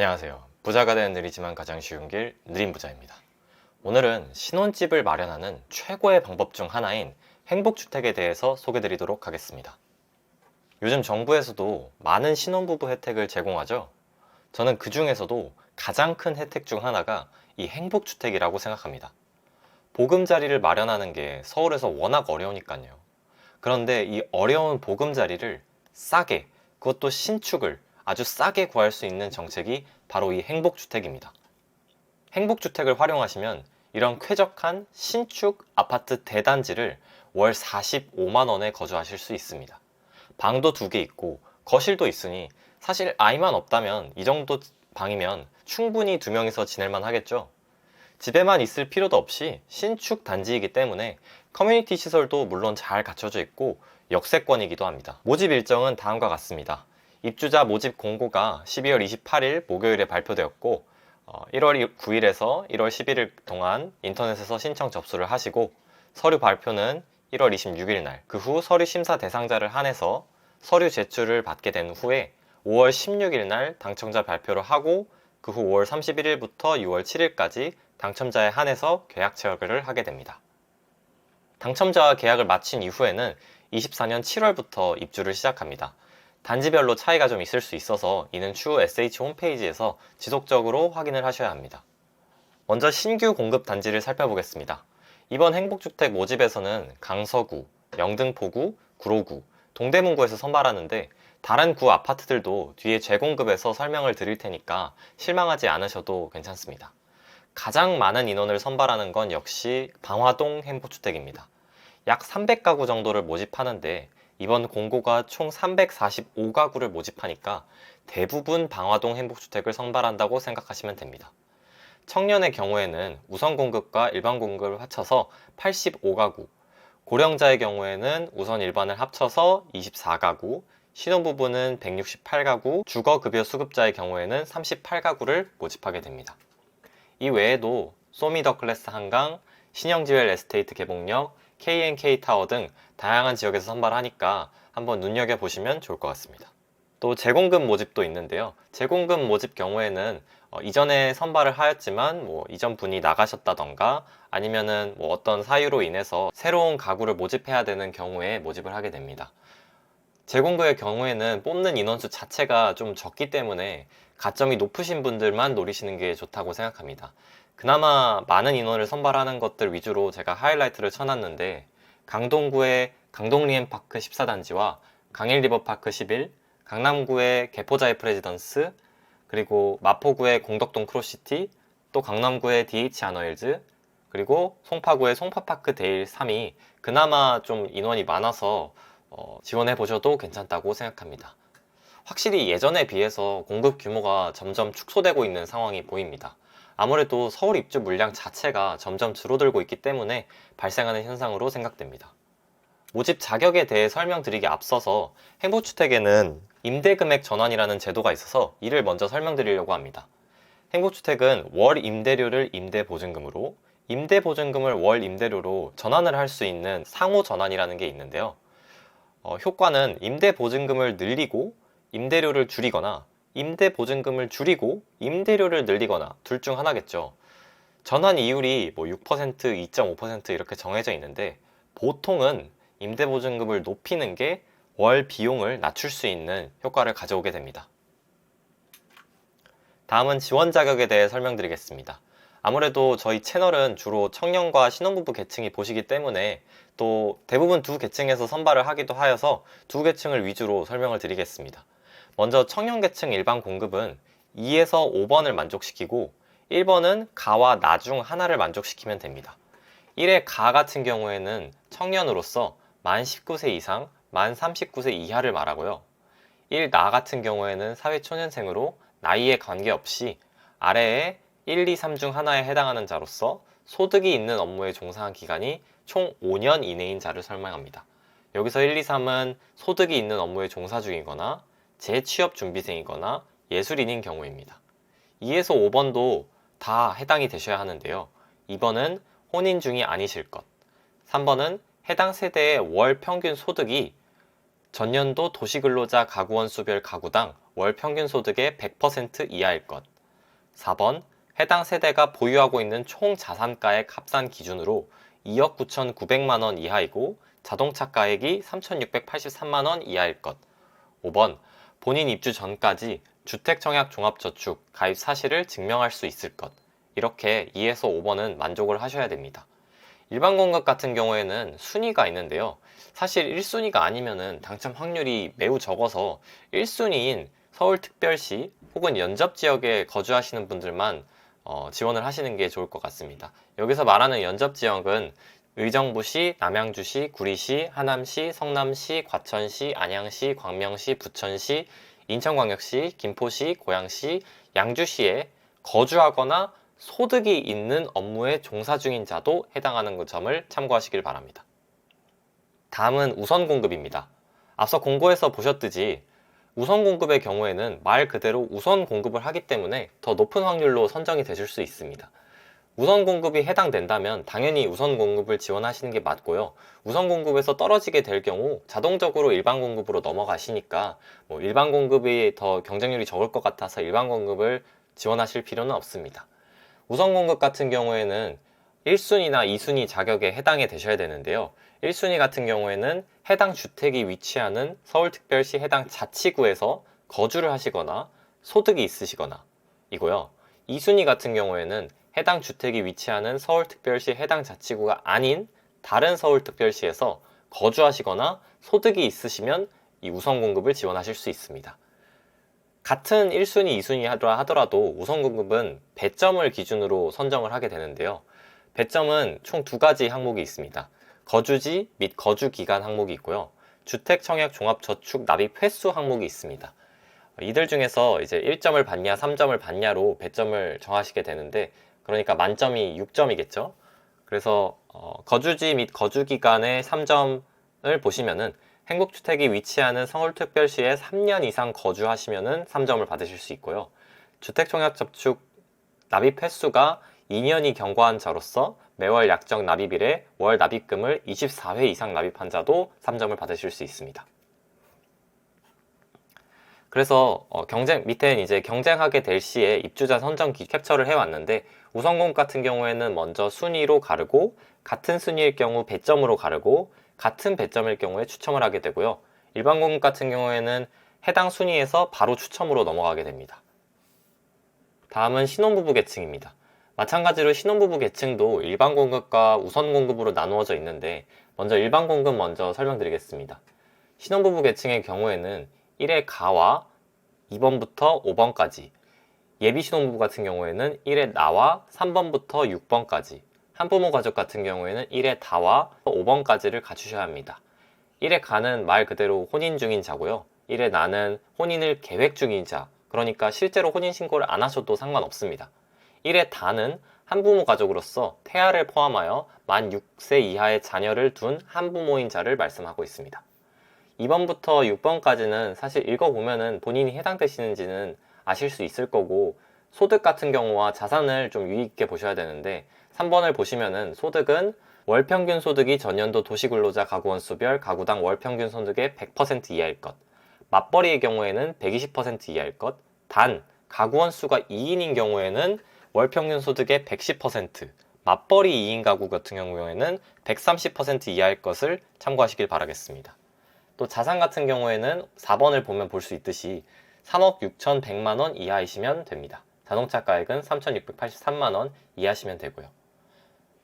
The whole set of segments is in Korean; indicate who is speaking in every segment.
Speaker 1: 안녕하세요. 부자가 되는 느리지만 가장 쉬운 길 느림부자입니다. 오늘은 신혼집을 마련하는 최고의 방법 중 하나인 행복주택에 대해서 소개드리도록 하겠습니다. 요즘 정부에서도 많은 신혼부부 혜택을 제공하죠. 저는 그 중에서도 가장 큰 혜택 중 하나가 이 행복주택이라고 생각합니다. 보금자리를 마련하는 게 서울에서 워낙 어려우니까요. 그런데 이 어려운 보금자리를 싸게, 그것도 신축을 아주 싸게 구할 수 있는 정책이 바로 이 행복주택입니다. 행복주택을 활용하시면 이런 쾌적한 신축 아파트 대단지를 월 45만 원에 거주하실 수 있습니다. 방도 2개 있고 거실도 있으니 사실 아이만 없다면 이 정도 방이면 충분히 2명이서 지낼만 하겠죠. 집에만 있을 필요도 없이 신축 단지이기 때문에 커뮤니티 시설도 물론 잘 갖춰져 있고 역세권이기도 합니다. 모집 일정은 다음과 같습니다. 입주자 모집 공고가 12월 28일 목요일에 발표되었고 1월 9일에서 1월 11일 동안 인터넷에서 신청 접수를 하시고 서류 발표는 1월 26일 날, 그 후 서류 심사 대상자를 한해서 서류 제출을 받게 된 후에 5월 16일 날 당첨자 발표를 하고 그 후 5월 31일부터 6월 7일까지 당첨자에 한해서 계약 체결을 하게 됩니다. 당첨자와 계약을 마친 이후에는 24년 7월부터 입주를 시작합니다. 단지별로 차이가 좀 있을 수 있어서 이는 추후 SH 홈페이지에서 지속적으로 확인을 하셔야 합니다. 먼저 신규 공급 단지를 살펴보겠습니다. 이번 행복주택 모집에서는 강서구, 영등포구, 구로구, 동대문구에서 선발하는데 다른 구 아파트들도 뒤에 재공급에서 설명을 드릴 테니까 실망하지 않으셔도 괜찮습니다. 가장 많은 인원을 선발하는 건 역시 방화동 행복주택입니다. 약 300가구 정도를 모집하는데 이번 공고가 총 345가구를 모집하니까 대부분 방화동 행복주택을 선발한다고 생각하시면 됩니다. 청년의 경우에는 우선 공급과 일반 공급을 합쳐서 85가구, 고령자의 경우에는 우선 일반을 합쳐서 24가구, 신혼부부는 168가구, 주거급여 수급자의 경우에는 38가구를 모집하게 됩니다. 이 외에도 소미더클래스 한강, 신영지웰 에스테이트 개봉역, KNK타워 등 다양한 지역에서 선발하니까 한번 눈여겨보시면 좋을 것 같습니다. 또 재공급 모집도 있는데요. 재공급 모집 경우에는 이전에 선발을 하였지만 이전 분이 나가셨다던가 아니면은 어떤 사유로 인해서 새로운 가구를 모집해야 되는 경우에 모집을 하게 됩니다. 재공급의 경우에는 뽑는 인원수 자체가 좀 적기 때문에 가점이 높으신 분들만 노리시는 게 좋다고 생각합니다. 그나마 많은 인원을 선발하는 것들 위주로 제가 하이라이트를 쳐놨는데 강동구의 강동리엠파크 14단지와 강일리버파크 11, 강남구의 개포자이 프레지던스, 그리고 마포구의 공덕동 크로시티, 또 강남구의 DH 아너힐즈, 그리고 송파구의 송파파크 데일 3이 그나마 좀 인원이 많아서 지원해 보셔도 괜찮다고 생각합니다. 확실히 예전에 비해서 공급 규모가 점점 축소되고 있는 상황이 보입니다. 아무래도 서울 입주 물량 자체가 점점 줄어들고 있기 때문에 발생하는 현상으로 생각됩니다. 모집 자격에 대해 설명드리기 앞서서 행복주택에는 임대금액 전환이라는 제도가 있어서 이를 먼저 설명드리려고 합니다. 행복주택은 월 임대료를 임대보증금으로, 임대보증금을 월 임대료로 전환을 할 수 있는 상호전환이라는 게 있는데요. 효과는 임대보증금을 늘리고 임대료를 줄이거나 임대보증금을 줄이고 임대료를 늘리거나 둘 중 하나겠죠. 전환 이율이 6%, 2.5% 이렇게 정해져 있는데 보통은 임대보증금을 높이는 게 월 비용을 낮출 수 있는 효과를 가져오게 됩니다. 다음은 지원 자격에 대해 설명드리겠습니다. 아무래도 저희 채널은 주로 청년과 신혼부부 계층이 보시기 때문에 또 대부분 두 계층에서 선발을 하기도 하여서 두 계층을 위주로 설명을 드리겠습니다. 먼저 청년 계층 일반 공급은 2에서 5번을 만족시키고 1번은 가와 나 중 하나를 만족시키면 됩니다. 1의 가 같은 경우에는 청년으로서 만 19세 이상, 만 39세 이하를 말하고요. 1 나 같은 경우에는 사회초년생으로 나이에 관계없이 아래에 1, 2, 3 중 하나에 해당하는 자로서 소득이 있는 업무에 종사한 기간이 총 5년 이내인 자를 설명합니다. 여기서 1, 2, 3은 소득이 있는 업무에 종사 중이거나 재취업 준비생이거나 예술인인 경우입니다. 2에서 5번도 다 해당이 되셔야 하는데요. 2번은 혼인 중이 아니실 것, 3번은 해당 세대의 월 평균 소득이 전년도 도시근로자 가구원 수별 가구당 월 평균 소득의 100% 이하일 것. 4번 해당 세대가 보유하고 있는 총 자산가액 합산 기준으로 2억 9,900만 원 이하이고 자동차 가액이 3,683만 원 이하일 것. 5번 본인 입주 전까지 주택청약종합저축 가입 사실을 증명할 수 있을 것. 이렇게 2에서 5번은 만족을 하셔야 됩니다. 일반 공급 같은 경우에는 순위가 있는데요. 사실 1순위가 아니면은 당첨 확률이 매우 적어서 1순위인 서울특별시 혹은 연접지역에 거주하시는 분들만 지원을 하시는 게 좋을 것 같습니다. 여기서 말하는 연접지역은 의정부시, 남양주시, 구리시, 하남시, 성남시, 과천시, 안양시, 광명시, 부천시, 인천광역시, 김포시, 고양시, 양주시에 거주하거나 소득이 있는 업무에 종사 중인 자도 해당하는 점을 참고하시길 바랍니다. 다음은 우선 공급입니다. 앞서 공고에서 보셨듯이 우선 공급의 경우에는 말 그대로 우선 공급을 하기 때문에 더 높은 확률로 선정이 되실 수 있습니다. 우선 공급이 해당된다면 당연히 우선 공급을 지원하시는 게 맞고요. 우선 공급에서 떨어지게 될 경우 자동적으로 일반 공급으로 넘어가시니까 일반 공급이 더 경쟁률이 적을 것 같아서 일반 공급을 지원하실 필요는 없습니다. 우선 공급 같은 경우에는 1순위나 2순위 자격에 해당이 되셔야 되는데요. 1순위 같은 경우에는 해당 주택이 위치하는 서울특별시 해당 자치구에서 거주를 하시거나 소득이 있으시거나 이고요. 2순위 같은 경우에는 해당 주택이 위치하는 서울특별시 해당 자치구가 아닌 다른 서울특별시에서 거주하시거나 소득이 있으시면 이 우선 공급을 지원하실 수 있습니다. 같은 1순위, 2순위 하더라도 우선 공급은 배점을 기준으로 선정을 하게 되는데요. 배점은 총 두 가지 항목이 있습니다. 거주지 및 거주기간 항목이 있고요. 주택청약종합저축 납입 횟수 항목이 있습니다. 이들 중에서 이제 1점을 받냐 3점을 받냐로 배점을 정하시게 되는데 그러니까 만점이 6점이겠죠. 그래서 거주지 및 거주기간의 3점을 보시면은 행복주택이 위치하는 서울특별시에 3년 이상 거주하시면은 3점을 받으실 수 있고요. 주택청약저축 납입 횟수가 2년이 경과한 자로서 매월 약정 납입일에 월 납입금을 24회 이상 납입한 자도 3점을 받으실 수 있습니다. 그래서 밑에는 이제 경쟁하게 될 시에 입주자 선정 캡처를 해왔는데 우선 공급 같은 경우에는 먼저 순위로 가르고 같은 순위일 경우 배점으로 가르고 같은 배점일 경우에 추첨을 하게 되고요. 일반 공급 같은 경우에는 해당 순위에서 바로 추첨으로 넘어가게 됩니다. 다음은 신혼부부 계층입니다. 마찬가지로 신혼부부 계층도 일반 공급과 우선 공급으로 나누어져 있는데 먼저 일반 공급 먼저 설명드리겠습니다. 신혼부부 계층의 경우에는 1의 가와 2번부터 5번까지, 예비 신혼부부 같은 경우에는 1의 나와 3번부터 6번까지, 한부모 가족 같은 경우에는 1의 다와 5번까지를 갖추셔야 합니다. 1의 가는 말 그대로 혼인 중인 자고요. 1의 나는 혼인을 계획 중인 자, 그러니까 실제로 혼인신고를 안 하셔도 상관없습니다. 1의 다는 한부모 가족으로서 태아를 포함하여 만 6세 이하의 자녀를 둔 한부모인 자를 말씀하고 있습니다. 2번부터 6번까지는 사실 읽어보면은 본인이 해당되시는지는 아실 수 있을 거고 소득 같은 경우와 자산을 좀 유의 있게 보셔야 되는데 3번을 보시면은 소득은 월평균 소득이 전년도 도시근로자 가구원수별 가구당 월평균 소득의 100% 이하일 것, 맞벌이의 경우에는 120% 이하일 것, 단 가구원 수가 2인인 경우에는 월평균 소득의 110%, 맞벌이 2인 가구 같은 경우에는 130% 이하일 것을 참고하시길 바라겠습니다. 또 자산 같은 경우에는 4번을 보면 볼 수 있듯이 3억 6,100만 원 이하이시면 됩니다. 자동차 가액은 3,683만 원 이하시면 되고요.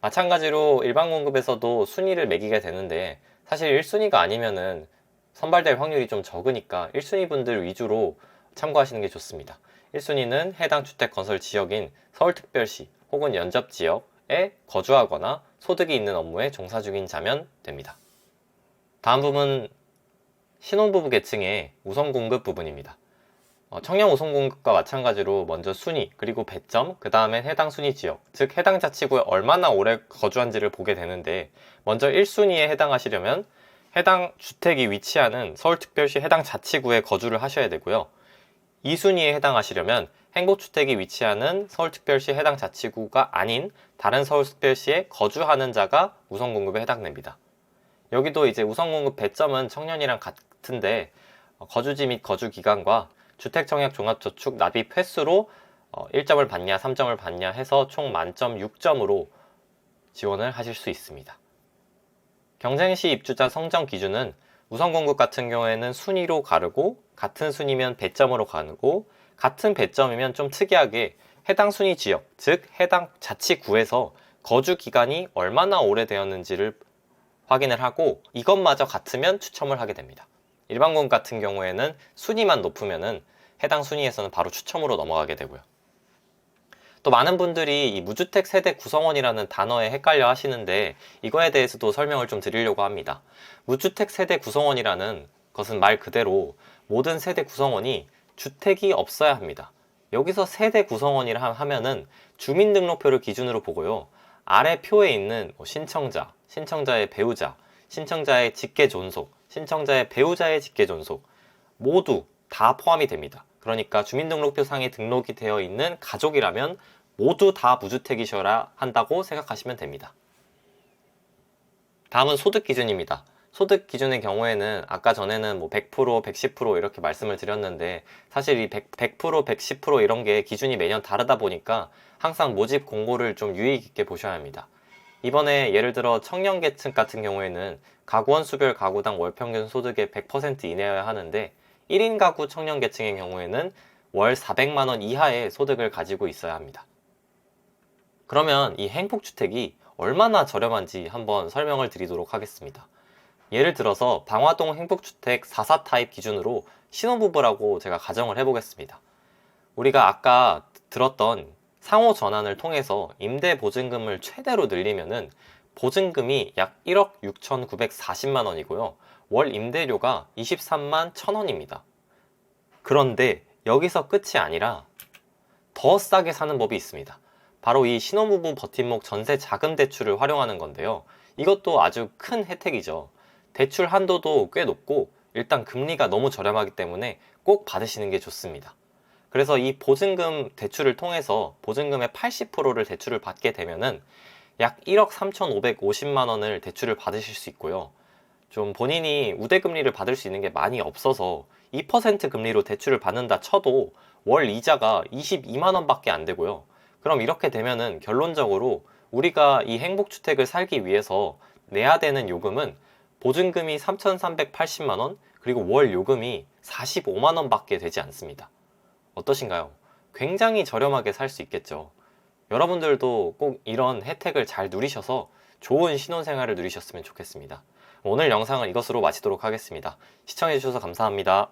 Speaker 1: 마찬가지로 일반 공급에서도 순위를 매기게 되는데 사실 1순위가 아니면은 선발될 확률이 좀 적으니까 1순위 분들 위주로 참고하시는 게 좋습니다. 1순위는 해당 주택 건설 지역인 서울특별시 혹은 연접지역에 거주하거나 소득이 있는 업무에 종사 중인 자면 됩니다. 다음 부분 신혼부부 계층의 우선 공급 부분입니다. 청년 우선 공급과 마찬가지로 먼저 순위, 그리고 배점, 그 다음에 해당 순위 지역, 즉 해당 자치구에 얼마나 오래 거주한지를 보게 되는데 먼저 1순위에 해당하시려면 해당 주택이 위치하는 서울특별시 해당 자치구에 거주를 하셔야 되고요. 2순위에 해당하시려면 행복주택이 위치하는 서울특별시 해당 자치구가 아닌 다른 서울특별시에 거주하는 자가 우선 공급에 해당됩니다. 여기도 이제 우선 공급 배점은 청년이랑 같은데 거주지 및 거주 기간과 주택청약 종합저축 납입 횟수로 1점을 받냐 3점을 받냐 해서 총 만점 6점으로 지원을 하실 수 있습니다. 경쟁시 입주자 성적 기준은 우선공급 같은 경우에는 순위로 가르고 같은 순위면 배점으로 가르고 같은 배점이면 좀 특이하게 해당 순위 지역, 즉 해당 자치구에서 거주 기간이 얼마나 오래되었는지를 확인을 하고 이것마저 같으면 추첨을 하게 됩니다. 일반 공급 같은 경우에는 순위만 높으면은 해당 순위에서는 바로 추첨으로 넘어가게 되고요. 또 많은 분들이 이 무주택 세대 구성원이라는 단어에 헷갈려 하시는데 이거에 대해서도 설명을 좀 드리려고 합니다. 무주택 세대 구성원이라는 것은 말 그대로 모든 세대 구성원이 주택이 없어야 합니다. 여기서 세대 구성원이라 하면은 주민등록표를 기준으로 보고요. 아래 표에 있는 신청자, 신청자의 배우자, 신청자의 직계존속, 신청자의 배우자의 직계존속 모두 다 포함이 됩니다. 그러니까 주민등록표상에 등록이 되어 있는 가족이라면 모두 다 무주택이셔야 한다고 생각하시면 됩니다. 다음은 소득 기준입니다. 소득 기준의 경우에는 아까 전에는 100%, 110% 이렇게 말씀을 드렸는데 사실 이 100%, 110% 이런 게 기준이 매년 다르다 보니까 항상 모집 공고를 좀 유의 있게 보셔야 합니다. 이번에 예를 들어 청년계층 같은 경우에는 가구원 수별 가구당 월평균 소득의 100% 이내여야 하는데 1인 가구 청년계층의 경우에는 월 400만 원 이하의 소득을 가지고 있어야 합니다. 그러면 이 행복주택이 얼마나 저렴한지 한번 설명을 드리도록 하겠습니다. 예를 들어서 방화동 행복주택 4사 타입 기준으로 신혼부부라고 제가 가정을 해보겠습니다. 우리가 아까 들었던 상호 전환을 통해서 임대보증금을 최대로 늘리면은 보증금이 약 1억 6,940만 원이고요. 월 임대료가 23만 1,000원입니다. 그런데 여기서 끝이 아니라 더 싸게 사는 법이 있습니다. 바로 이 신혼부부 버팀목 전세 자금 대출을 활용하는 건데요. 이것도 아주 큰 혜택이죠. 대출 한도도 꽤 높고 일단 금리가 너무 저렴하기 때문에 꼭 받으시는 게 좋습니다. 그래서 이 보증금 대출을 통해서 보증금의 80%를 대출을 받게 되면은 약 1억 3,550만 원을 대출을 받으실 수 있고요. 좀 본인이 우대금리를 받을 수 있는 게 많이 없어서 2% 금리로 대출을 받는다 쳐도 월 이자가 22만 원밖에 안 되고요. 그럼 이렇게 되면은 결론적으로 우리가 이 행복주택을 살기 위해서 내야 되는 요금은 보증금이 3,380만 원, 그리고 월 요금이 45만 원밖에 되지 않습니다. 어떠신가요? 굉장히 저렴하게 살 수 있겠죠. 여러분들도 꼭 이런 혜택을 잘 누리셔서 좋은 신혼생활을 누리셨으면 좋겠습니다. 오늘 영상은 이것으로 마치도록 하겠습니다. 시청해주셔서 감사합니다.